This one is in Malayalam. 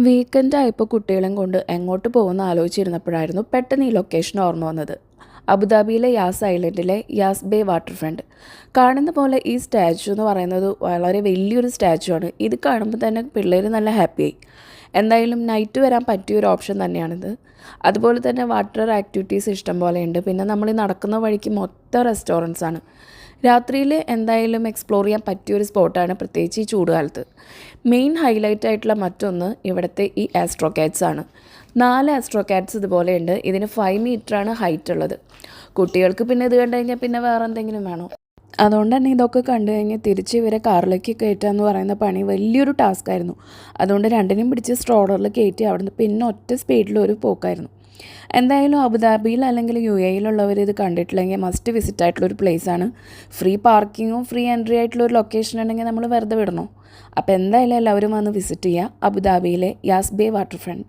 വീക്കെൻഡായപ്പോൾ കുട്ടികളെയും കൊണ്ട് എങ്ങോട്ട് പോകുമെന്ന് ആലോചിച്ചിരുന്നപ്പോഴായിരുന്നു പെട്ടെന്ന് ഈ ലൊക്കേഷൻ ഓർമ്മ വന്നത്. അബുദാബിയിലെ യാസ് ഐലൻഡിലെ യാസ് ബേ വാട്ടർ ഫ്രണ്ട്. കാണുന്ന പോലെ ഈ സ്റ്റാച്ചു എന്ന് പറയുന്നത് വളരെ വലിയൊരു സ്റ്റാച്ചു ആണ്. ഇത് കാണുമ്പോൾ തന്നെ പിള്ളേർ നല്ല ഹാപ്പിയായി. എന്തായാലും നൈറ്റ് വരാൻ പറ്റിയൊരു ഓപ്ഷൻ തന്നെയാണിത്. അതുപോലെ തന്നെ വാട്ടർ ആക്ടിവിറ്റീസ് ഇഷ്ടം പോലെയുണ്ട്. പിന്നെ നമ്മൾ ഈ നടക്കുന്ന വഴിക്ക് മൊത്തം റെസ്റ്റോറൻറ്റ്സ് ആണ്. രാത്രിയിൽ എന്തായാലും എക്സ്പ്ലോർ ചെയ്യാൻ പറ്റിയൊരു സ്പോട്ടാണ്, പ്രത്യേകിച്ച് ഈ ചൂടുകാലത്ത്. മെയിൻ ഹൈലൈറ്റ് ആയിട്ടുള്ള മറ്റൊന്ന് ഇവിടുത്തെ ഈ ആസ്ട്രോ കാറ്റ്സ് ആണ്. 4 ആസ്ട്രോ കാറ്റ്സ് ഇതുപോലെയുണ്ട്. ഇതിന് 5 മീറ്ററാണ് ഹൈറ്റ് ഉള്ളത്. കുട്ടികൾക്ക് പിന്നെ ഇത് കണ്ടു കഴിഞ്ഞാൽ പിന്നെ വേറെ എന്തെങ്കിലും വേണോ? അതുകൊണ്ട് തന്നെ ഇതൊക്കെ കണ്ടു കഴിഞ്ഞാൽ തിരിച്ച് ഇവരെ കാറിലേക്ക് കയറ്റുക എന്ന് പറയുന്ന പണി വലിയൊരു ടാസ്ക് ആയിരുന്നു. അതുകൊണ്ട് രണ്ടിനും പിടിച്ച് സ്ട്രോളറിൽ കയറ്റി അവിടുന്ന് പിന്നെ ഒറ്റ സ്പീഡിലൊരു പോക്കായിരുന്നു. എന്തായാലും അബുദാബിയിൽ അല്ലെങ്കിൽ UAE-യിലുള്ളവർ ഇത് കണ്ടിട്ടില്ലെങ്കിൽ മസ്റ്റ് വിസിറ്റ് ആയിട്ടുള്ളൊരു പ്ലേസാണ്. ഫ്രീ പാർക്കിങ്ങും ഫ്രീ എൻട്രി ആയിട്ടുള്ളൊരു ലൊക്കേഷൻ ഉണ്ടെങ്കിൽ നമ്മൾ വെറുതെ വിടണോ? അപ്പോൾ എന്തായാലും എല്ലാവരും വന്ന് വിസിറ്റ് ചെയ്യുക അബുദാബിയിലെ യാസ് ബേ വാട്ടർ ഫ്രണ്ട്.